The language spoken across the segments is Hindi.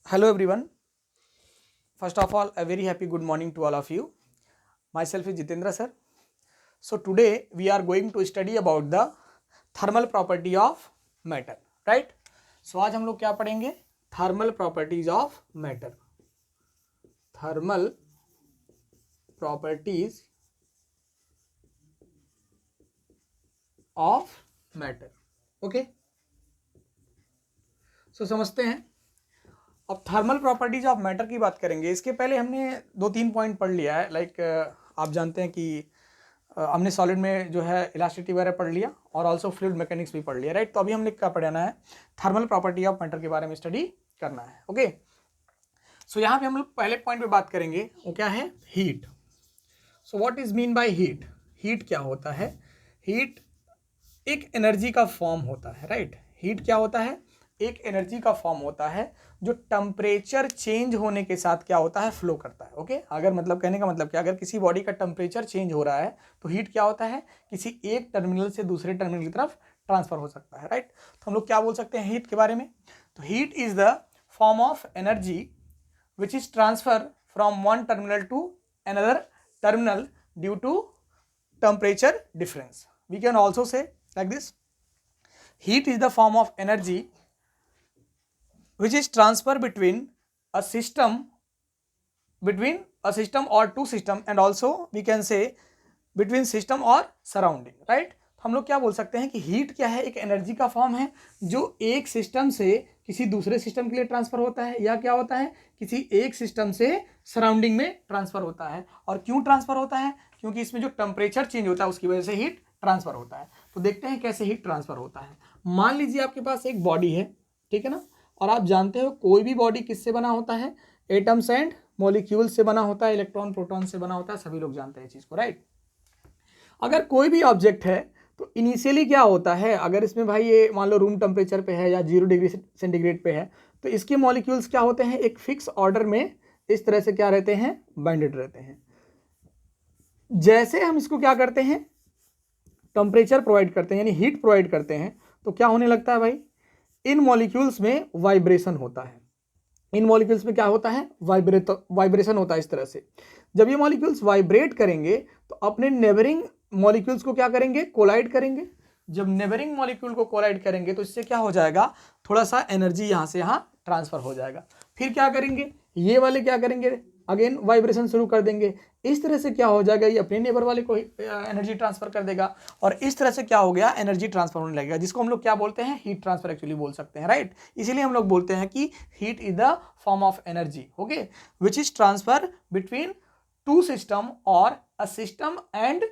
Hello everyone. First of all, a very happy good morning to all of you. Myself is Jitendra sir. So today we are going to study about the thermal property of matter, right? So आज हम लोग क्या पढ़ेंगे? Thermal properties of matter. Thermal properties of matter. Okay? So समझते हैं. अब थर्मल प्रॉपर्टीज ऑफ मैटर की बात करेंगे. इसके पहले हमने 2-3 पॉइंट पढ़ लिया है. लाइक आप जानते हैं कि हमने सॉलिड में जो है इलास्टिसिटी वगैरह पढ़ लिया और ऑल्सो फ्लूइड मैकेनिक्स भी पढ़ लिया, राइट. तो अभी हमने क्या पढ़ना है? थर्मल प्रॉपर्टी ऑफ मैटर के बारे में स्टडी करना है. ओके. सो यहाँ पे हम लोग पहले पॉइंट पे बात करेंगे. वो क्या है? Heat. So what is mean by heat? Heat क्या होता है? हीट एक एनर्जी का फॉर्म होता है, राइट. हीट क्या होता है? एक एनर्जी का फॉर्म होता है जो टेम्परेचर चेंज होने के साथ क्या होता है? फ्लो करता है. ओके. अगर मतलब कहने का मतलब क्या, अगर किसी बॉडी का टेम्परेचर चेंज हो रहा है तो हीट क्या होता है? किसी एक टर्मिनल से दूसरे टर्मिनल की तरफ ट्रांसफर हो सकता है, राइट. तो हम लोग क्या बोल सकते हैं हीट के बारे में? तो heat is the form of energy which is transfer from one terminal to another terminal due to temperature difference. We can also say like this: heat is the form of energy which is transfer between a system or two system, and also we can say between system or surrounding, right. तो हम लोग क्या बोल सकते हैं कि हीट क्या है? एक एनर्जी का फॉर्म है जो एक सिस्टम से किसी दूसरे सिस्टम के लिए ट्रांसफर होता है, या क्या होता है? किसी एक सिस्टम से सराउंडिंग में ट्रांसफर होता है. और क्यों ट्रांसफर होता है? क्योंकि इसमें जो टेम्परेचर चेंज होता है उसकी वजह से हीट ट्रांसफर होता है. तो देखते हैं कैसे हीट ट्रांसफर होता है. मान लीजिए आपके पास एक बॉडी है, ठीक है ना. और आप जानते हो कोई भी बॉडी किससे बना होता है? एटम्स एंड मॉलिक्यूल से बना होता है, इलेक्ट्रॉन प्रोटॉन से बना होता है. सभी लोग जानते हैं इस चीज को, राइट. अगर कोई भी ऑब्जेक्ट है तो इनिशियली क्या होता है? अगर इसमें भाई ये मान लो रूम टेम्परेचर पे है या 0 डिग्री सेंटीग्रेड पे है, तो इसके मॉलिक्यूल्स क्या होते हैं? एक फिक्स ऑर्डर में इस तरह से क्या रहते हैं? बाइंडेड रहते हैं. जैसे हम इसको क्या करते हैं? टेम्परेचर प्रोवाइड करते हैं, यानी हीट प्रोवाइड करते हैं, तो क्या होने लगता है भाई? इन मॉलिक्यूल्स में वाइब्रेशन होता है. इन मॉलिक्यूल्स में क्या होता है? वाइब्रेशन होता है. इस तरह से जब ये मॉलिक्यूल्स वाइब्रेट करेंगे तो अपने नेबरिंग मॉलिक्यूल्स को क्या करेंगे? कोलाइड करेंगे. जब नेबरिंग मॉलिक्यूल को कोलाइड करेंगे तो इससे क्या हो जाएगा? थोड़ा सा एनर्जी यहां से यहां ट्रांसफर हो जाएगा. फिर क्या करेंगे? ये वाले क्या करेंगे? अगेन वाइब्रेशन शुरू कर देंगे. इस तरह से क्या हो जाएगा? ये अपने नेबर वाले को एनर्जी ट्रांसफर कर देगा और इस तरह से क्या हो गया? एनर्जी ट्रांसफर होने लगेगा, जिसको हम लोग क्या बोलते हैं? हीट ट्रांसफर एक्चुअली बोल सकते हैं, राइट. इसीलिए हम लोग बोलते हैं कि heat is the form of energy, okay, which is transfer between two system और a system and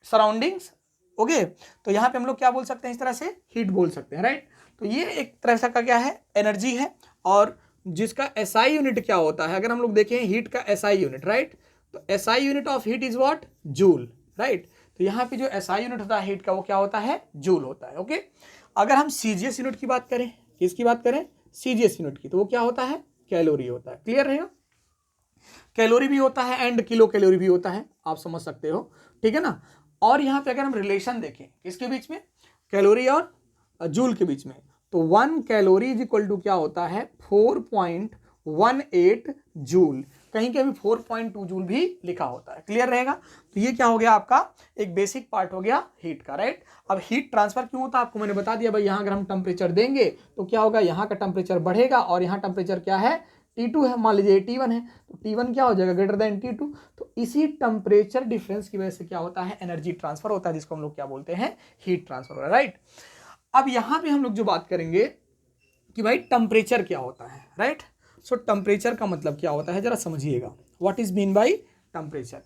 surroundings. Okay. तो यहाँ पे हम लोग क्या बोल सकते हैं? इस तरह से हीट बोल सकते हैं, राइट. तो ये एक तरह से का क्या है? एनर्जी है. और जिसका एसआई यूनिट क्या होता है? अगर हम लोग देखें हीट का एसआई यूनिट, राइट, तो SI unit of heat is what? Joule, right. तो यहाँ पे जो एसआई यूनिट होता है हीट का, वो क्या होता है? जूल होता है. ओके. अगर हम सीजीएस यूनिट की बात करें, किसकी बात करें? सीजीएस यूनिट की, तो वो क्या होता है? कैलोरी होता है. क्लियर रहेगा? कैलोरी भी होता है एंड किलो कैलोरी भी होता है, आप समझ सकते हो, ठीक है ना. और यहाँ पे अगर हम रिलेशन देखें किसके बीच में? कैलोरी और जूल के बीच में, तो 1 कैलोरी इज इक्वल टू क्या होता है? 4.18 जूल. कहीं कहीं 4.2 जूल भी लिखा होता है. क्लियर रहेगा? तो ये क्या हो गया? आपका एक बेसिक पार्ट हो गया हीट का, राइट. अब हीट ट्रांसफर क्यों होता है आपको मैंने बता दिया भाई. यहाँ अगर हम टेम्परेचर देंगे तो क्या होगा? यहाँ का टेम्परेचर बढ़ेगा और यहाँ टेम्परेचर क्या है? T2 है. मान लीजिए T1 है, तो T1 क्या हो जाएगा? Greater than T2. तो इसी टेम्परेचर डिफरेंस की वजह से क्या होता है? एनर्जी ट्रांसफर होता है, जिसको हम लोग क्या बोलते हैं? हीट ट्रांसफर हो रहा है, राइट. अब यहां पे हम लोग जो बात करेंगे कि भाई टेम्परेचर क्या होता है, राइट. सो टेम्परेचर का मतलब क्या होता है? जरा समझिएगा. What is mean by temperature?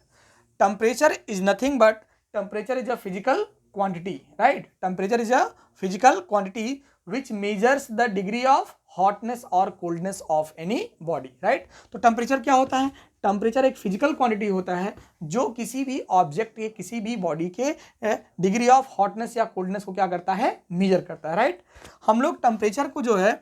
Temperature is nothing but temperature is a physical quantity, right. Temperature is a physical quantity which measures the degree of hotness or coldness of any body, right. तो टेम्परेचर क्या होता है? टेम्परेचर एक फिजिकल क्वांटिटी होता है जो किसी भी ऑब्जेक्ट के, किसी भी बॉडी के डिग्री ऑफ हॉटनेस या कोल्डनेस को क्या करता है? मेजर करता है, राइट. हम लोग टेम्परेचर को जो है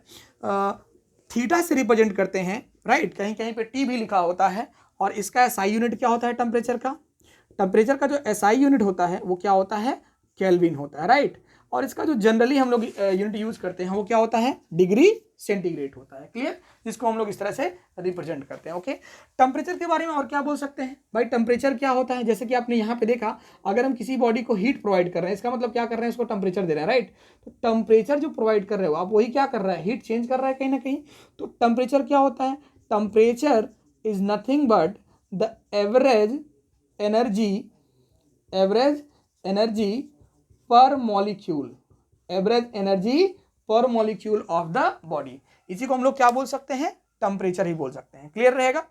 थीटा से रिप्रेजेंट करते हैं, राइट. कहीं कहीं पे टी भी लिखा होता है. और इसका एसआई यूनिट क्या होता है? टेम्परेचर का जो एसआई यूनिट होता है वो क्या होता है? केल्विन होता है, राइट. और इसका जो जनरली हम लोग यूनिट यूज करते हैं वो क्या होता है, डिग्री सेंटीग्रेड होता है। क्लियर, जिसको हम लोग इस तरह से रिप्रेजेंट करते हैं। ओके, टेम्परेचर के बारे में और क्या बोल सकते हैं भाई, टेम्परेचर क्या होता है, जैसे कि आपने यहाँ पे देखा, अगर हम किसी बॉडी को हीट प्रोवाइड कर रहे हैं, इसका मतलब क्या कर रहे हैं, इसको टेम्परेचर दे रहे हैं, राइट। तो टेम्परेचर जो प्रोवाइड कर रहे हो आप, वही क्या कर रहा है, हीट चेंज कर रहा है कहीं ना कहीं। तो टेम्परेचर क्या होता है, temperature is nothing but the average energy पर मॉलिक्यूल, एवरेज एनर्जी पर मॉलिक्यूल ऑफ द बॉडी। इसी को हम लोग क्या बोल सकते हैं, टेम्परेचर ही बोल सकते हैं। क्लियर रहेगा।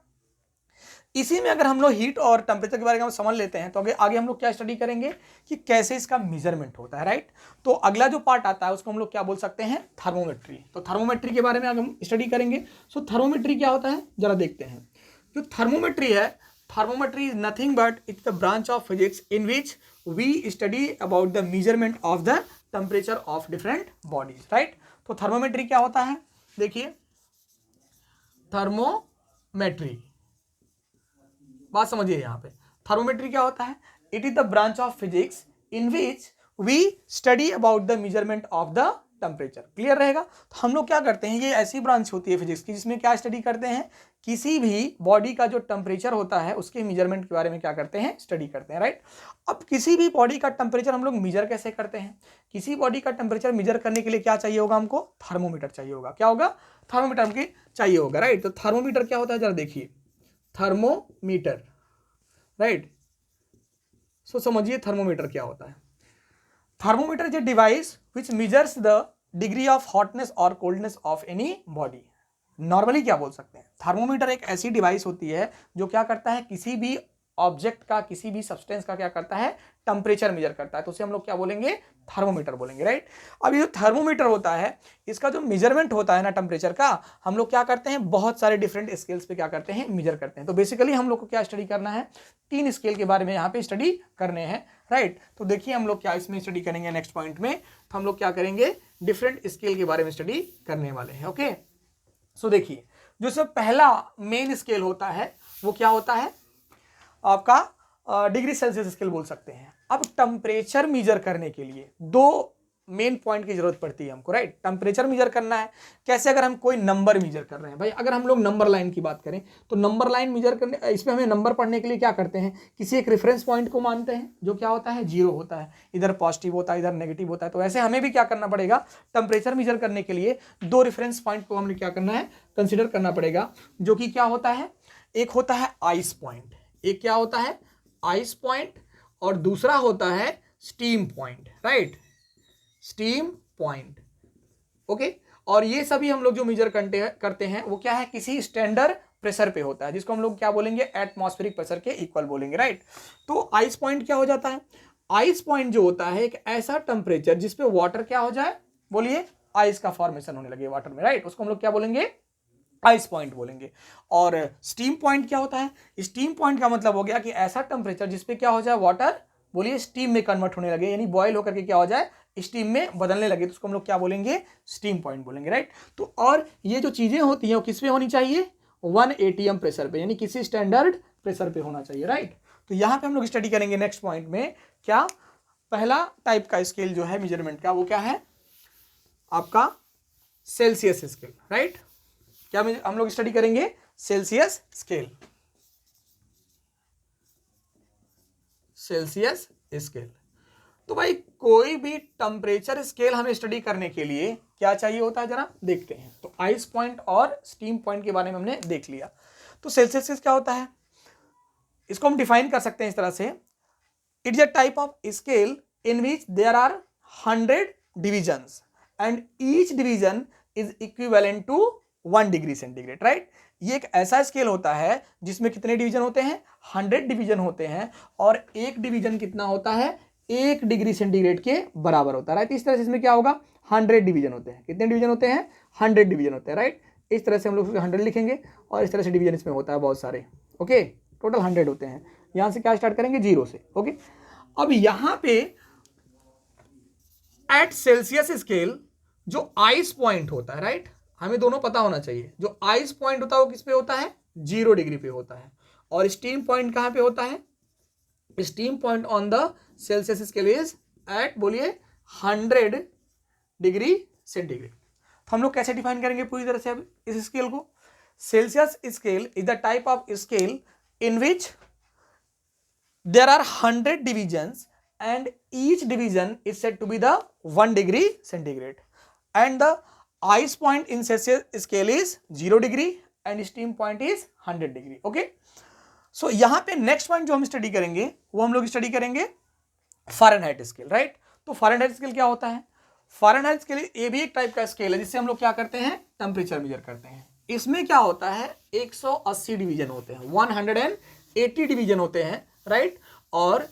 इसी में अगर हम लोग हीट और टेम्परेचर के बारे में समझ लेते हैं तो आगे हम लोग क्या स्टडी करेंगे कि कैसे इसका मेजरमेंट होता है, राइट। तो अगला जो पार्ट आता है उसको हम लोग क्या बोल सकते हैं, थर्मोमेट्री। तो थर्मोमेट्री के बारे में आगे हम स्टडी करेंगे। सो थर्मोमेट्री क्या होता है जरा देखते हैं। जो थर्मोमेट्री है, thermometry is nothing but it's the branch of physics in which we study about the measurement of the temperature of different bodies, right. तो थर्मोमेट्री क्या होता है, देखिए थर्मोमेट्री, बात समझिए यहाँ पे, थर्मोमेट्री क्या होता है, it is the branch of physics in which we study about the measurement of the temperature. Clear रहेगा। तो हम लोग क्या करते हैं, ये ऐसी ब्रांच होती है फिजिक्स की जिसमें क्या स्टडी करते हैं, किसी भी बॉडी का जो टेम्परेचर होता है उसके मेजरमेंट के बारे में क्या करते हैं, स्टडी करते हैं, राइट। अब किसी भी बॉडी का टेम्परेचर हम लोग मेजर कैसे करते हैं, किसी बॉडी का टेम्परेचर मेजर करने के लिए क्या चाहिए होगा, हमको थर्मोमीटर चाहिए होगा। क्या होगा, थर्मोमीटर हमको चाहिए होगा, राइट। तो थर्मोमीटर क्या होता है जरा देखिए, थर्मोमीटर, राइट। सो समझिए थर्मोमीटर क्या होता है। Thermometer is a device which measures the degree of hotness और coldness of any body. Normally क्या बोल सकते हैं, थर्मोमीटर एक ऐसी डिवाइस होती है जो क्या करता है, किसी भी ऑब्जेक्ट का, किसी भी सब्सटेंस का क्या करता है, टेम्परेचर मेजर करता है। तो उसे हम लोग क्या बोलेंगे, थर्मोमीटर बोलेंगे, राइट। अब ये जो थर्मोमीटर होता है, इसका जो मेजरमेंट होता है ना टेम्परेचर का, हम लोग क्या करते हैं, बहुत सारे डिफरेंट स्केल्स पे क्या करते हैं, मेजर करते हैं। तो बेसिकली हम लोग को क्या स्टडी करना है, 3 स्केल के बारे में यहाँ पे स्टडी करने हैं, राइट। तो देखिए हम लोग क्या इसमें स्टडी करेंगे नेक्स्ट पॉइंट में, तो हम लोग क्या करेंगे, डिफरेंट स्केल के बारे में स्टडी करने वाले हैं। ओके, सो देखिए जो सब पहला मेन स्केल होता है वो क्या होता है आपका डिग्री सेल्सियस स्केल बोल सकते हैं। अब टेम्परेचर मेजर करने के लिए 2 मेन पॉइंट की जरूरत पड़ती है हमको, राइट। टेम्परेचर मेजर करना है कैसे, अगर हम कोई नंबर मेजर कर रहे हैं भाई, अगर हम लोग नंबर लाइन की बात करें तो नंबर लाइन मेजर करने, इसमें हमें नंबर पढ़ने के लिए क्या करते हैं, किसी एक रेफरेंस पॉइंट को मानते हैं जो क्या होता है, 0 होता है, इधर पॉजिटिव होता है, इधर नेगेटिव होता है। तो ऐसे हमें भी क्या करना पड़ेगा, टेम्परेचर मेजर करने के लिए 2 रेफरेंस पॉइंट को हमने क्या करना है, कंसिडर करना पड़ेगा, जो कि क्या होता है, एक होता है आइस पॉइंट, एक क्या होता है, आइस पॉइंट, और दूसरा होता है steam point, right, steam point. Okay, और ये सभी हम लोग जो मेजर करते हैं वो क्या है, किसी स्टैंडर्ड प्रेशर पे होता है, जिसको हम लोग क्या बोलेंगे, एटमॉस्फेरिक प्रेशर के इक्वल बोलेंगे, राइट। तो आइस पॉइंट क्या हो जाता है, आइस पॉइंट जो होता है एक ऐसा टेम्परेचर जिसपे वाटर क्या हो जाए, बोलिए, आइस का फॉर्मेशन होने लगे वाटर में, राइट, उसको हम लोग क्या बोलेंगे, आइस पॉइंट बोलेंगे। और स्टीम पॉइंट क्या होता है, स्टीम पॉइंट का मतलब हो गया कि ऐसा टेम्परेचर जिसपे क्या हो जाए, वाटर, बोलिए, स्टीम में कन्वर्ट होने लगे, यानी बॉयल होकर के क्या हो जाए, स्टीम में बदलने लगे, तो उसको हम लोग क्या बोलेंगे, स्टीम पॉइंट बोलेंगे, राइट। तो और ये जो चीजें होती हैं वो किस पे होनी चाहिए, 1 atm प्रेशर पे, यानी किसी स्टैंडर्ड प्रेशर पे होना चाहिए, राइट। तो यहाँ पे हम लोग स्टडी करेंगे नेक्स्ट पॉइंट में, क्या पहला टाइप का स्केल जो है मेजरमेंट का, वो क्या है आपका सेल्सियस स्केल, राइट। क्या हम लोग स्टडी करेंगे, सेल्सियस स्केल, सेल्सियस स्केल। तो भाई कोई भी टेम्परेचर स्केल हमें स्टडी करने के लिए क्या चाहिए होता है, जरा देखते हैं। तो आइस पॉइंट और स्टीम पॉइंट के बारे में हमने देख लिया। तो सेल्सियस क्या होता है, इसको हम डिफाइन कर सकते हैं इस तरह से, it is a type of scale in which there are 100 divisions and each division is equivalent to 1 degree centigrade, right. ये एक ऐसा स्केल होता है जिसमें कितने डिवीजन होते हैं, 100 डिवीजन होते हैं, और एक डिवीजन कितना होता है, 1 डिग्री सेंटीग्रेड के बराबर होता है, राइट। इस तरह से इसमें क्या होगा, 100 डिवीजन होते हैं, कितने डिवीजन होते हैं, 100 डिवीजन होते हैं, राइट। इस तरह से हम लोग 100 लिखेंगे, और इस तरह से डिवीजन इसमें होता है बहुत सारे, ओके, टोटल 100 होते हैं। यहां से क्या स्टार्ट करेंगे, 0 से, ओके। अब यहां पे एट सेल्सियस स्केल जो आइस पॉइंट होता है, राइट, हमें दोनों पता होना चाहिए, जो आइस पॉइंट होता है वो किस पे होता है, 0 डिग्री पे होता है, और स्टीम पॉइंट कहां पे होता है, steam point on the Celsius scale is at, बोलिए, 100 डिग्री सेंटीग्रेड। तो हम लोग कैसे डिफाइन करेंगे पूरी तरह से अब इस स्केल को? Celsius scale is the type of scale in which there are 100 divisions and each division is said to be the 1 degree centigrade and the ice point in Celsius scale is 0 degree and steam point is 100 degree. okay, so यहाँ पे नेक्स्ट पॉइंट जो हम स्टडी करेंगे वो हम लोग स्टडी करेंगे फ़ारेनहाइट स्केल, राइट? तो फ़ारेनहाइट स्केल क्या होता है? फ़ारेनहाइट स्केल ये भी एक टाइप का स्केल है जिससे हम लोग क्या करते हैं, टेम्परेचर मेजर करते हैं। इसमें क्या होता है, 180 डिवीजन होते हैं, 180 डिवीजन होते हैं, राइट? और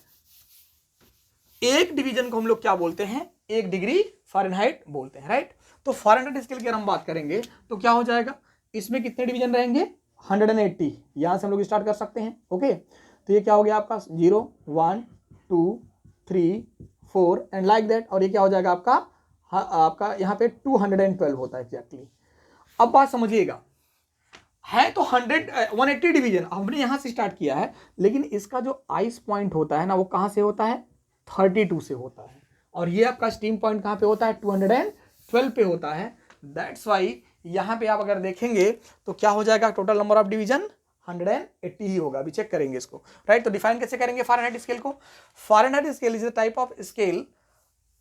एक डिवीजन को हम लोग क्या बोलते हैं, 1 डिग्री फ़ारेनहाइट बोलते हैं, राइट? तो फ़ारेनहाइट स्केल की अगर हम बात करेंगे तो क्या हो जाएगा, इसमें कितने डिवीजन रहेंगे, 180। यहाँ से हम लोग स्टार्ट कर सकते हैं। ओके, तो ये क्या हो गया आपका 0 1 2 3 4 एंड लाइक दैट, और ये क्या हो जाएगा आपका, आपका यहाँ पे 212 होता है एग्जैक्टली। अब बात समझिएगा, है तो 180 डिवीजन हमने यहाँ से स्टार्ट किया है, लेकिन इसका जो आइस पॉइंट होता है ना वो कहाँ से होता है, 32 से होता है, और ये आपका स्टीम पॉइंट कहाँ पे होता है, 212 पे होता है। दैट्स वाई यहाँ पे आप अगर देखेंगे तो क्या हो जाएगा, टोटल नंबर ऑफ डिवीजन 180 ही होगा। अभी चेक करेंगे इसको, राइट? तो डिफाइन कैसे करेंगे फ़ारेनहाइट स्केल को? Fahrenheit scale is a type of scale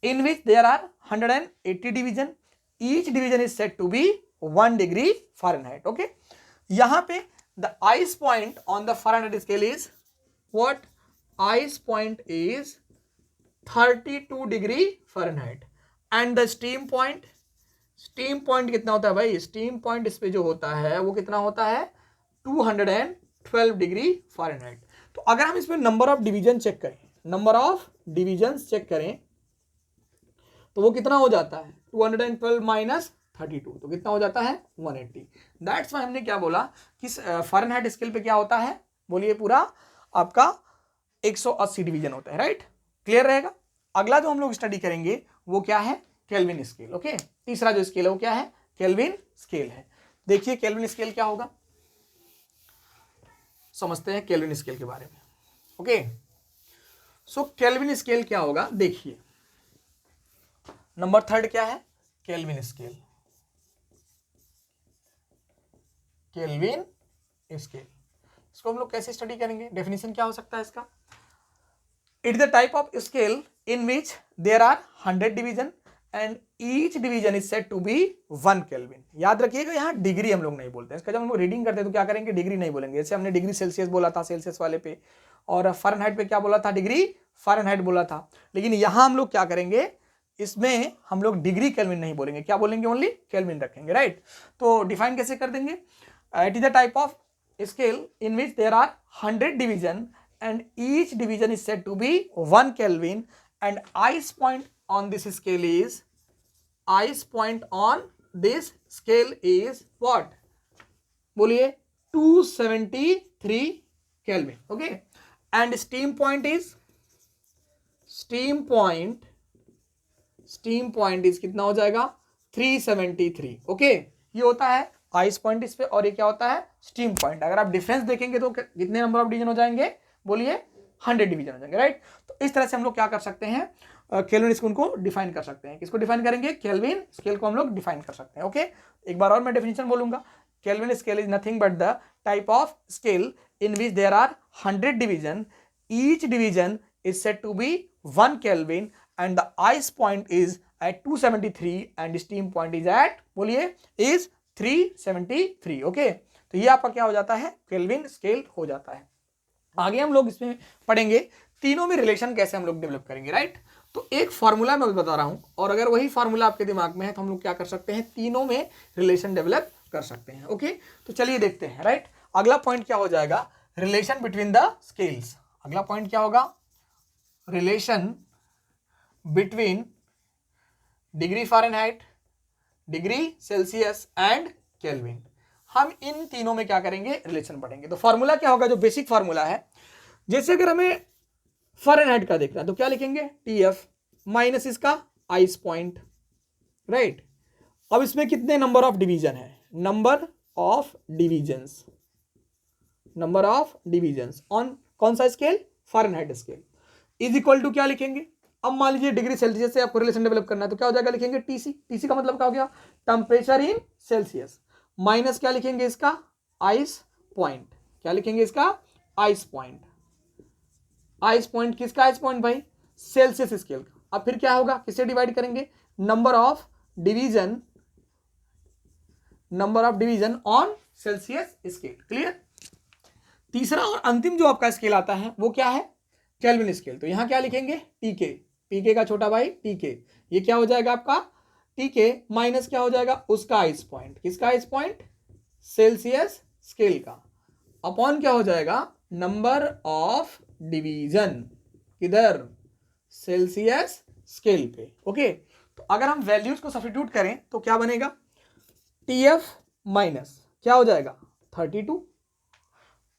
in which there are 180 division, each division is said to be 1 degree Fahrenheit. okay, यहाँ पे the ice point on the Fahrenheit scale is what? Ice point is 32 degree Fahrenheit and the steam point कितना होता है भाई, steam point इस पे जो होता है वो कितना होता है, 212 डिग्री फ़ारेनहाइट। तो अगर हम इसमें नंबर ऑफ डिवीजन चेक करें, नंबर ऑफ डिवीजन चेक करें तो वो कितना हो जाता है, 212 माइनस 32, तो कितना हो जाता है, 180। दैट्स वाई हमने क्या बोला कि फ़ारेनहाइट स्केल पे क्या होता है, बोलिए, पूरा आपका 180 डिवीजन होता है, राइट? क्लियर रहेगा। अगला जो हम लोग स्टडी करेंगे वो क्या है, केल्विन स्केल। ओके, तीसरा जो स्केल है वो क्या है, केल्विन स्केल है। देखिए केल्विन स्केल क्या होगा, समझते हैं केल्विन स्केल के बारे में। ओके, सो केल्विन स्केल क्या होगा, देखिए नंबर 3 क्या है, केल्विन स्केल। केल्विन स्केल इसको हम लोग कैसे स्टडी करेंगे, डेफिनेशन क्या हो सकता है इसका? It is the type of scale in which there are 100 division and each division is said to be 1 kelvin. याद रखिएगा यहाँ डिग्री हम लोग नहीं बोलते हैं, इसका जब हम लोग रीडिंग करते हैं तो क्या करेंगे, डिग्री नहीं बोलेंगे। जैसे हमने डिग्री सेल्सियस बोला था सेल्सियस वाले पे, और फ़ारेनहाइट पे क्या बोला था, डिग्री फ़ारेनहाइट बोला था। लेकिन यहाँ हम लोग क्या करेंगे, इसमें हम लोग डिग्री केल्विन नहीं बोलेंगे, क्या बोलेंगे, ओनली केल्विन रखेंगे, राइट? तो डिफाइन कैसे कर देंगे, it is the type of scale in which there are 100 division and each division is said to be 1 kelvin and ice point on this scale is, ice point on this scale is what, बोलिए, 273 kelvin. Okay, and steam point is कितना हो जाएगा, 373। ओके, ये होता है आइस पॉइंट इस पे, और ये क्या होता है, स्टीम पॉइंट। अगर आप डिफरेंस देखेंगे तो कितने नंबर ऑफ डिवीजन हो जाएंगे, बोलिए, 100 डिवीजन हो जाएंगे, राइट? तो इस तरह से हम लोग क्या कर सकते हैं, केल्विन स्केल को डिफाइन कर सकते हैं। किसको डिफाइन करेंगे, केल्विन स्केल को हम लोग डिफाइन कर सकते हैं। ओके, एक बार और मैं डेफिनेशन बोलूंगा, kelvin scale is nothing but the type of scale in which there are 100 division, each division is said to be 1 kelvin and the ice point is at 273 and steam point is at, बोलिए, is 373। ओके, तो ये आपका क्या हो जाता है, केल्विन स्केल हो जाता है। आगे हम लोग इसमें पढ़ेंगे तीनों में रिलेशन कैसे हम लोग डेवलप करेंगे, राइट? तो एक फॉर्मूला मैं बता रहा हूं, और अगर वही फॉर्मूला आपके दिमाग में है तो हम लोग क्या कर सकते हैं, तीनों में रिलेशन डेवलप कर सकते हैं। ओके, तो चलिए देखते हैं, राइट? अगला पॉइंट क्या हो जाएगा, रिलेशन बिटवीन द स्केल्स। अगला पॉइंट क्या होगा, relation between degree Fahrenheit, degree Celsius and kelvin. हम इन तीनों में क्या करेंगे, रिलेशन पढ़ेंगे। तो फॉर्मूला क्या होगा, जो बेसिक फॉर्मूला है, जैसे अगर हमें फ़ारेनहाइट का देखना है तो क्या लिखेंगे, TF माइनस इसका आइस पॉइंट, राइट? अब इसमें कितने नंबर ऑफ डिवीजन है, नंबर ऑफ डिवीजन्स ऑन कौन सा स्केल, Fahrenheit scale, is equal to क्या लिखेंगे, अब मान लीजिए डिग्री सेल्सियस से आपको रिलेशन डेवलप करना है, तो क्या हो जाएगा, लिखेंगे टीसी। टीसी का मतलब क्या हो गया, टेम्परेचर इन सेल्सियस, माइनस क्या लिखेंगे इसका, आइस पॉइंट। क्या लिखेंगे इसका, आइस पॉइंट। आइस पॉइंट किसका आइस पॉइंट भाई, सेल्सियस स्केल का। अब फिर क्या होगा, किससे डिवाइड करेंगे, number of division, number of division on Celsius scale. Clear. तीसरा और अंतिम जो आपका स्केल आता है वो क्या है, केल्विन स्केल। तो यहां क्या लिखेंगे, टीके, पीके का छोटा भाई टीके। ये क्या हो जाएगा आपका, टीके माइनस क्या हो जाएगा, उसका आइस पॉइंट, किसका आइस पॉइंट, सेल्सियस स्केल का, अपॉन क्या हो जाएगा, नंबर ऑफ डिवीजन, किधर, सेल्सियस स्केल पे। ओके, तो अगर हम वैल्यूज को सब्स्टिट्यूट करें तो क्या बनेगा, टीएफ माइनस क्या हो जाएगा, 32।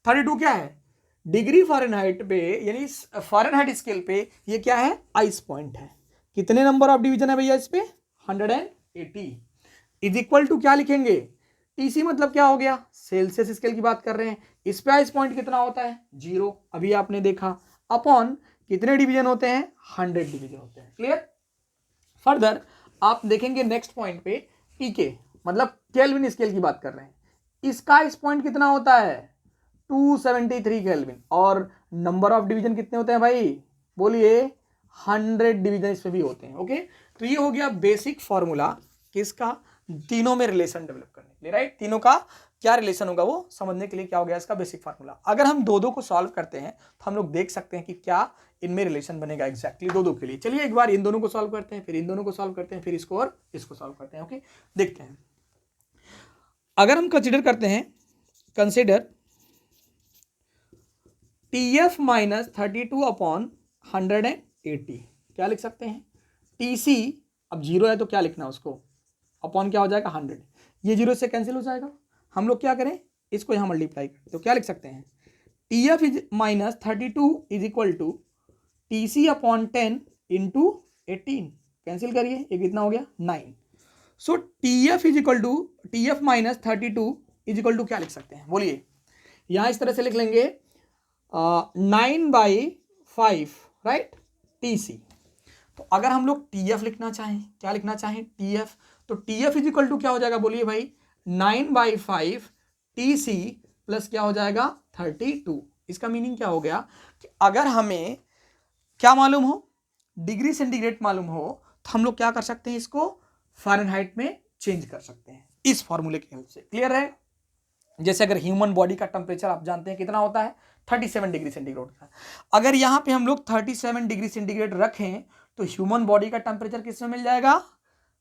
32 क्या है, डिग्री फ़ारेनहाइट पे, यानी फ़ारेनहाइट स्केल पे ये क्या है, आइस पॉइंट है। कितने नंबर ऑफ डिवीजन है भैया इस पे, 180 इज इक्वल टू क्या लिखेंगे, टीसी मतलब क्या हो गया, सेल्सियस स्केल की बात कर रहे हैं, इस पे आइस पॉइंट कितना होता है, 0, अभी आपने देखा, अपॉन कितने डिवीजन होते हैं, 100 डिवीजन होते हैं। क्लियर। फर्दर आप देखेंगे नेक्स्ट पॉइंट पे, पीके मतलब केल्विन स्केल की बात कर रहे हैं, इसका आइस पॉइंट कितना होता है, 273 केल्विन, और नंबर ऑफ डिवीजन कितने होते हैं भाई, बोलिए, 100 डिवीजन इसमें भी होते हैं। ओके, तो ये हो गया बेसिक फॉर्मूला किसका, तीनों में रिलेशन डेवलप करने के लिए, राइट। तीनों का क्या रिलेशन होगा वो समझने के लिए क्या हो गया इसका बेसिक फार्मूला। अगर हम दो दो को सॉल्व करते हैं तो हम लोग देख सकते हैं कि क्या इनमें रिलेशन बनेगा एग्जैक्टली दो दो के लिए। चलिए एक बार इन दोनों को सॉल्व करते हैं, फिर इन दोनों को सॉल्व करते हैं, फिर इसको और इसको सॉल्व करते हैं। ओके, देखते हैं। अगर हम कंसिडर करते हैं, कंसिडर TF माइनस 32 अपॉन 180, क्या लिख सकते हैं, TC अब 0 है तो क्या लिखना है उसको, अपॉन क्या हो जाएगा 100, ये 0 से कैंसिल हो जाएगा। हम लोग क्या करें, इसको यहाँ मल्टीप्लाई करें तो क्या लिख सकते हैं, TF is minus 32 is equal to TC upon 10 into 18, cancel करिए, ये कितना हो गया 9। So TF is equal to, TF minus 32 is equal to क्या लिख सकते हैं, बोलिए, यहाँ इस तरह से लिख लेंगे 9/5, राइट, TC। तो अगर हम लोग TF लिखना चाहें, क्या लिखना चाहें, TF, तो TF इज इक्वल टू क्या हो जाएगा, बोलिए भाई, 9/5 TC प्लस क्या हो जाएगा 32। इसका मीनिंग क्या हो गया कि अगर हमें क्या मालूम हो, डिग्री सेंटीग्रेड मालूम हो, तो हम लोग क्या कर सकते हैं, इसको फ़ारेनहाइट में चेंज कर सकते हैं इस फॉर्मूले की हेल्प से। क्लियर है। जैसे अगर ह्यूमन बॉडी का टेम्परेचर आप जानते हैं कितना होता है, 37 डिग्री सेंटीग्रेड होता है। अगर यहाँ पे हम लोग 37 डिग्री सेंटीग्रेड रखें तो ह्यूमन बॉडी का टेम्परेचर किस में मिल जाएगा,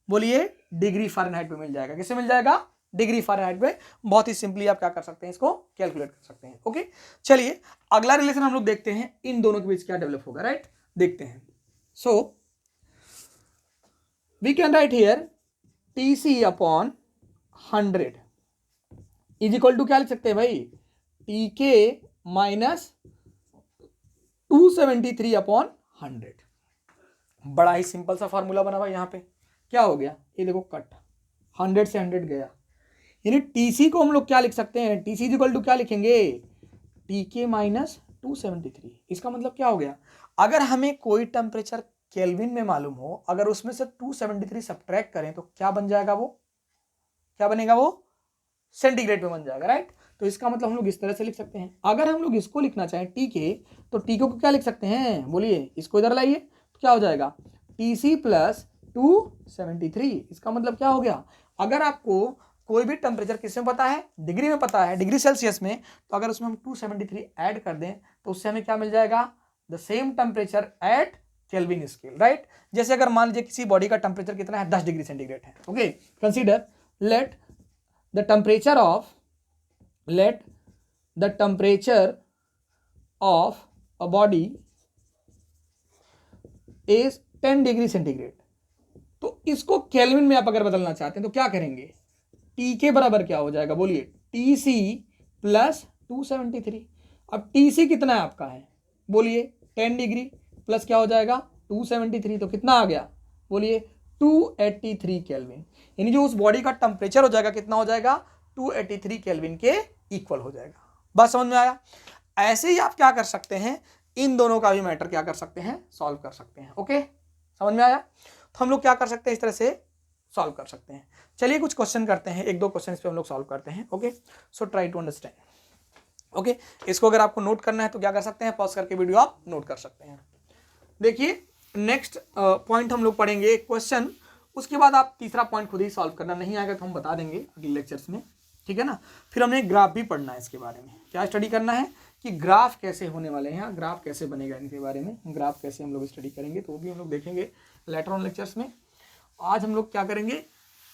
बोलिए, डिग्री फ़ारेनहाइट में मिल जाएगा। किससे मिल जाएगा, डिग्री फ़ारेनहाइट में। बहुत ही सिंपली आप क्या कर सकते हैं, इसको कैलकुलेट कर सकते हैं। ओके, चलिए अगला रिलेशन हम लोग देखते हैं, इन दोनों के बीच क्या डेवलप होगा, राइट, देखते हैं। So we can write here TC upon 100 is equal to क्या लिख सकते हैं भाई, TK माइनस 273 अपॉन 100। बड़ा ही सिंपल सा फॉर्मूला बना भाई। यहाँ पे क्या हो गया, ये देखो कट, 100 से 100 गया, यानी TC को हम लोग क्या लिख सकते हैं, TC इज इक्वल टू क्या लिखेंगे, TK माइनस 273। इसका मतलब क्या हो गया, अगर हमें कोई टेम्परेचर केल्विन में मालूम हो, अगर उसमें से 273 सब्ट्रैक्ट करें तो क्या बन जाएगा, वो क्या बनेगा, वो सेंटीग्रेड में बन जाएगा, राइट। तो इसका मतलब हम लोग इस तरह से लिख सकते हैं। अगर हम लोग इसको लिखना चाहें TK, तो TK को क्या लिख सकते हैं, बोलिए, इसको इधर लाइए, तो क्या हो जाएगा, TC प्लस 273। इसका मतलब क्या हो गया, अगर आपको कोई भी टेम्परेचर किस में पता है, डिग्री में पता है, डिग्री सेल्सियस में, तो अगर उसमें हम 273 ऐड कर दें तो उससे हमें क्या मिल जाएगा, the same temperature at kelvin scale, right. जैसे अगर मान लीजिए किसी बॉडी का टेम्परेचर कितना है, 10 डिग्री सेंटीग्रेड है। Okay, consider let the temperature of a body is 10 degree centigrade. तो इसको केल्विन में आप अगर बदलना चाहते हैं तो क्या करेंगे, TK बराबर क्या हो जाएगा, बोलिए, TC प्लस 273। अब TC कितना है आपका है, बोलिए, 10 डिग्री प्लस क्या हो जाएगा 273, तो कितना आ गया, बोलिए, 283 केल्विन। यानी जो उस बॉडी का टेम्परेचर हो जाएगा कितना हो जाएगा, 283 केल्विन के इक्वल हो जाएगा। बात समझ में आया। ऐसे ही आप क्या कर सकते हैं, इन दोनों का भी मैटर क्या कर सकते हैं, सॉल्व कर सकते हैं। ओके, समझ में आया? तो हम लोग क्या कर सकते हैं, इस तरह से सॉल्व कर सकते हैं। चलिए कुछ क्वेश्चन करते हैं, एक दो क्वेश्चन इस पे हम लोग सॉल्व करते हैं। Okay, so try to understand. Okay, इसको अगर आपको नोट करना है तो क्या कर सकते हैं, पॉज करके वीडियो आप नोट कर सकते हैं। देखिए नेक्स्ट पॉइंट हम लोग पढ़ेंगे क्वेश्चन, उसके बाद आप तीसरा पॉइंट खुद ही सॉल्व करना, नहीं आएगा तो हम बता देंगे अगले लेक्चर्स में, ठीक है ना। फिर हमें ग्राफ भी पढ़ना है, इसके बारे में क्या स्टडी करना है कि ग्राफ कैसे होने वाले हैं, ग्राफ कैसे बनेगा, इनके बारे में ग्राफ कैसे हम लोग स्टडी करेंगे, तो वो भी हम लोग देखेंगे लेटर ऑन लेक्चर्स में। आज हम लोग क्या करेंगे,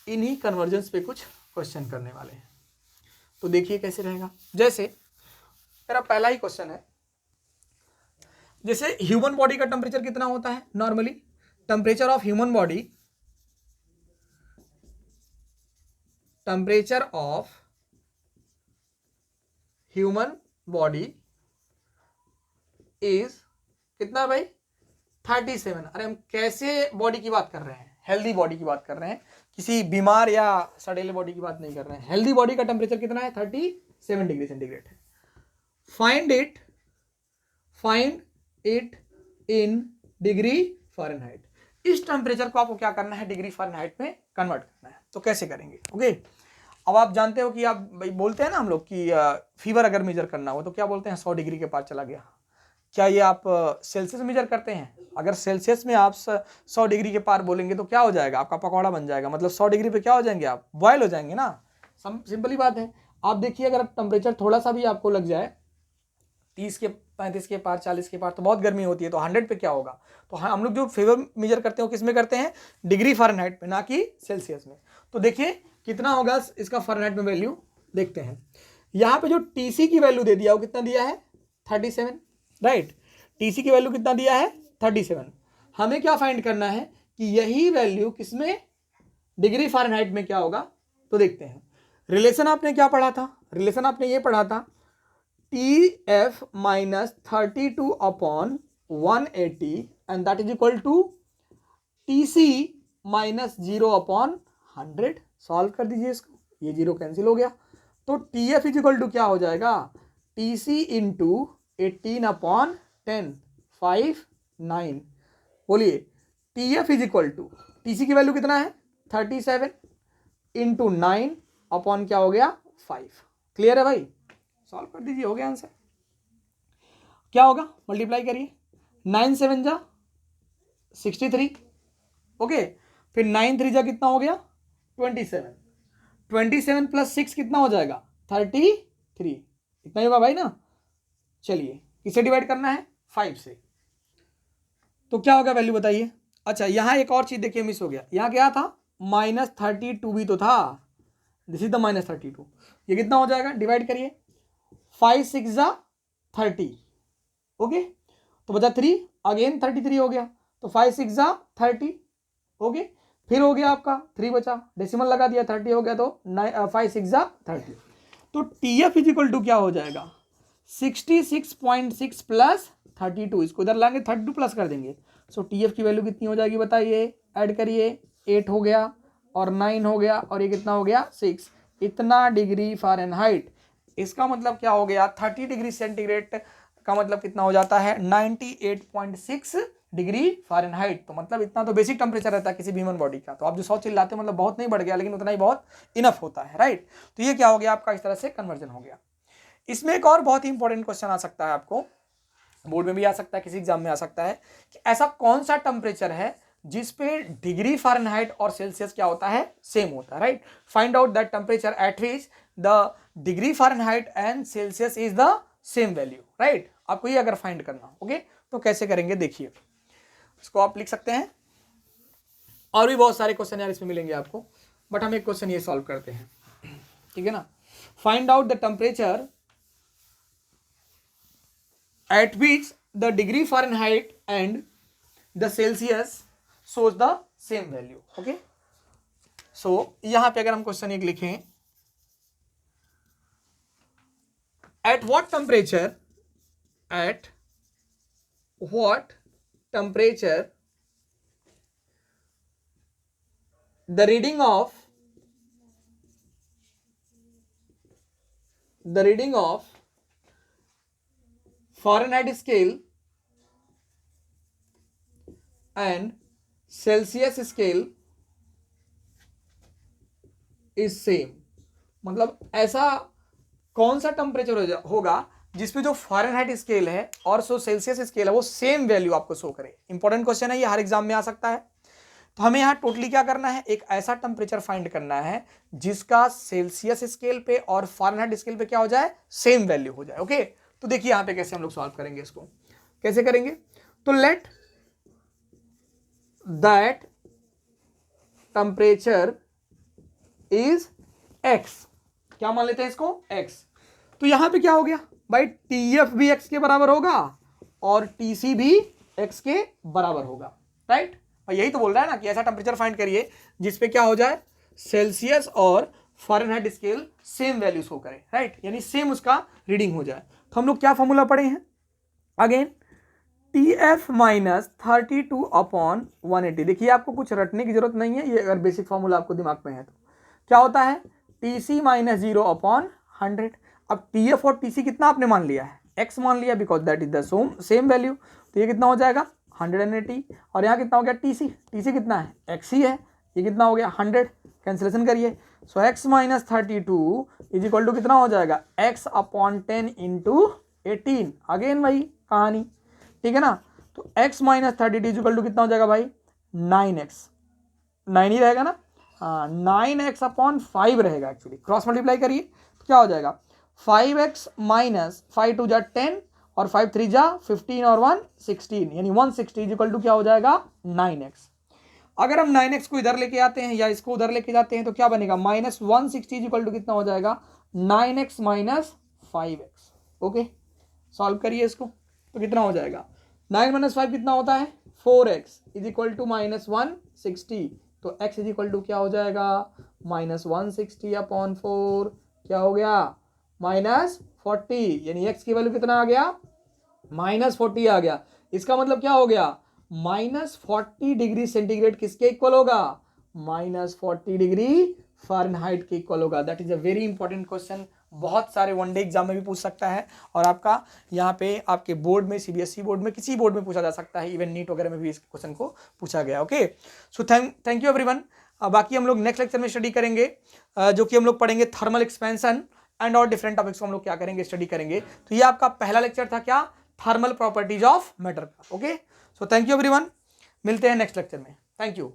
इन्हीं कन्वर्जेंस पे कुछ क्वेश्चन करने वाले हैं। तो देखिए कैसे रहेगा। जैसे मेरा पहला ही क्वेश्चन है, जैसे ह्यूमन बॉडी का टेम्परेचर कितना होता है normally, temperature of human body, temperature of human body is कितना भाई, 37। अरे हम कैसे बॉडी की बात कर रहे हैं, हेल्दी बॉडी की बात कर रहे हैं, किसी बीमार या सड़ेले बॉडी की बात नहीं कर रहे हैं। हेल्दी बॉडी का टेम्परेचर कितना है, 37 डिग्री सेंटीग्रेड है। Find it in degree Fahrenheit. इस टेम्परेचर को आपको क्या करना है, डिग्री फ़ारेनहाइट में कन्वर्ट करना है। तो कैसे करेंगे, ओके। अब आप जानते हो कि आप भाई बोलते हैं ना हम लोग कि फीवर अगर मेजर करना हो तो क्या बोलते हैं, 100 डिग्री के पार चला गया। क्या ये आप सेल्सियस मेजर करते हैं? अगर सेल्सियस में आप 100 डिग्री के पार बोलेंगे तो क्या हो जाएगा, आपका पकौड़ा बन जाएगा, मतलब 100 डिग्री पे क्या हो जाएंगे आप, बॉयल हो जाएंगे ना। सिंपल ही बात है। आप देखिए अगर टेम्परेचर थोड़ा सा भी आपको लग जाए 30 के 35 के पार 40 के पार तो बहुत गर्मी होती है, तो 100 पे क्या होगा। तो हाँ, हम लोग जो फीवर मेजर करते हैं वो किस में करते हैं, डिग्री फ़ारेनहाइट में, ना कि सेल्सियस में। तो देखिए कितना होगा इसका फ़ारेनहाइट में वैल्यू, देखते हैं। यहाँ पे जो टीसी की वैल्यू दे दिया वो कितना दिया है, 37, राइट। टीसी की वैल्यू कितना दिया है, 37। हमें क्या फाइंड करना है कि यही वैल्यू किसमें, डिग्री फ़ारेनहाइट में क्या होगा। तो देखते हैं, रिलेशन आपने क्या पढ़ा था, रिलेशन आपने ये पढ़ा था, TF minus 32 upon 180 and that is equal to TC minus 0 upon 100। Solve कर दीजिए इसको, ये 0 कैंसिल हो गया, तो TF इज इक्वल टू क्या हो जाएगा, TC इंटू 18 अपॉन 10, 5, 9। बोलिए TF is equal to, TC की वैल्यू कितना है 37 इंटू 9 अपॉन क्या हो गया 5। क्लियर है भाई, सॉल्व कर दीजिए, हो गया आंसर। क्या होगा, मल्टीप्लाई करिए, 9 7 जा 63, ओके। फिर 9 3 जा कितना हो गया 27, 27 प्लस 6 कितना हो जाएगा 33, इतना ही होगा भाई ना। चलिए किसे डिवाइड करना है, 5 से, तो क्या होगा वैल्यू बताइए। अच्छा यहाँ एक और चीज देखिए मिस हो गया, यहाँ क्या था -32 भी तो था, दिस इज द -32। ये कितना हो जाएगा, डिवाइड करिए, 5 6 जा 30, ओके। तो बचा 3, अगेन 33 हो गया, तो 5 6 जा 30, ओके। फिर हो गया आपका 3 बचा, डेसिमल लगा दिया 30 हो गया, तो 5 6 जा 30। तो TF इज इक्वल टू क्या हो जाएगा 66.6 प्लस 32, इसको इधर लाएंगे 32 प्लस कर देंगे। सो TF की वैल्यू कितनी हो जाएगी बताइए, ऐड करिए, 8 हो गया और 9 हो गया और ये कितना हो गया 6, इतना डिग्री फ़ारेनहाइट। इसका मतलब क्या हो गया, 30 डिग्री सेंटीग्रेड का मतलब कितना हो जाता है 98.6 डिग्री फ़ारेनहाइट। तो मतलब इतना तो बेसिक टेम्परेचर रहता है किसी भी ह्यूमन बॉडी का। तो आप जो 100 चिल्लाते हैं मतलब बहुत नहीं बढ़ गया, लेकिन उतना ही बहुत इनफ होता है, राइट। तो ये क्या हो गया आपका, इस तरह से कन्वर्जन हो गया। इसमें एक और बहुत ही इंपॉर्टेंट क्वेश्चन आ सकता है, आपको बोर्ड में भी आ सकता है, किसी एग्जाम में आ सकता है, कि ऐसा कौन सा टेम्परेचर है जिस पे डिग्री फ़ारेनहाइट और सेल्सियस क्या होता है, सेम होता है, right. Find out that temperature at which the degree Fahrenheit and Celsius is the same value, right. आपको ये अगर फाइंड करना हो, ओके, तो कैसे करेंगे देखिए, इसको आप लिख सकते हैं। और भी बहुत सारे क्वेश्चन यार इसमें मिलेंगे आपको, बट हम एक क्वेश्चन ये सॉल्व करते हैं, ठीक है ना। Find out the temperature at which the degree Fahrenheit and the Celsius shows the same value, okay। so यहां पे अगर हम क्वेश्चन एक लिखें, at what temperature the reading of Fahrenheit scale and Celsius scale is same, मतलब ऐसा कौन सा टेम्परेचर होगा जिसपे जो फ़ारेनहाइट स्केल है और जो सेल्सियस स्केल है वो सेम वैल्यू आपको शो करे। इंपॉर्टेंट क्वेश्चन है ये, हर एग्जाम में आ सकता है। तो हमें यहाँ टोटली क्या करना है, एक ऐसा टेम्परेचर फाइंड करना है जिसका सेल्सियस स्केल पे और फ़ारेनहाइट स्केल पे क्या हो जाए, सेम वैल्यू हो जाए। ओके, तो देखिए यहाँ पे कैसे हम लोग सॉल्व करेंगे इसको, कैसे करेंगे। तो let that temperature is x, क्या मान लेते हैं इसको, एक्स। तो यहां पे क्या हो गया भाई, टीएफ भी एक्स के बराबर होगा और टीसी भी एक्स के बराबर होगा, राइट। और यही तो बोल रहा है ना कि ऐसा टेम्परेचर फाइंड करिए जिसपे क्या हो जाए, सेल्सियस और Fahrenheit scale same value show करे, राइट, यानी सेम उसका रीडिंग हो जाए। तो हम लोग क्या फॉर्मूला पढ़े हैं अगेन, TF माइनस 32/180। देखिए आपको कुछ रटने की जरूरत नहीं है, ये अगर बेसिक फॉर्मूला आपको दिमाग में है तो क्या होता है, TC माइनस 0/100। अब TF और TC कितना आपने मान लिया है, x मान लिया, because that is the same value. तो ये कितना हो जाएगा 180, और यहाँ कितना हो गया TC कितना है, x ही है, ये कितना हो गया 100, कैंसिलेशन करिए। So x minus 32 is equal to कितना हो जाएगा, x/10 इंटू 18। अगेन वही कहानी, ठीक है ना। तो x minus 32 is equal to कितना हो जाएगा भाई, 9x, 9 ही रहेगा ना, हाँ 9x/5 रहेगा एक्चुअली, क्रॉस मल्टीप्लाई करिए तो क्या हो जाएगा, 5x माइनस 5 2 जा 10 और 5 3 जा 15 और 1 16, यानी 160 इक्वल टू क्या हो जाएगा 9x। अगर हम 9x को इधर लेके आते हैं या इसको उधर लेके जाते हैं तो क्या बनेगा, माइनस 160 इक्वल टू कितना हो जाएगा, 9x minus 5x। Okay, solve करिए इसको तो कितना हो जाएगा, 9 माइनस 5 कितना होता है, 4x is equal to minus 160। तो x इज इक्वल टू क्या हो जाएगा, माइनस 160/4, क्या हो गया माइनस 40, यानी x की वैल्यू कितना आ गया, माइनस 40 आ गया। इसका मतलब क्या हो गया, माइनस 40 डिग्री सेंटीग्रेड किसके इक्वल होगा, माइनस 40 डिग्री फ़ारेनहाइट के इक्वल होगा। That is a very important question, बहुत सारे वनडे एग्जाम में भी पूछ सकता है, और आपका यहाँ पे आपके बोर्ड में, सीबीएसई बोर्ड में, किसी बोर्ड में पूछा जा सकता है, इवन नीट वगैरह में भी इस क्वेश्चन को पूछा गया। Okay, so thank you everyone. बाकी हम लोग नेक्स्ट लेक्चर में स्टडी करेंगे, जो कि हम लोग पढ़ेंगे थर्मल एक्सपेंशन एंड और डिफरेंट टॉपिक्स को हम लोग क्या करेंगे, स्टडी करेंगे। तो ये आपका पहला लेक्चर था क्या, थर्मल प्रॉपर्टीज ऑफ मैटर का। Okay, so thank you everyone, मिलते हैं नेक्स्ट लेक्चर में, थैंक यू।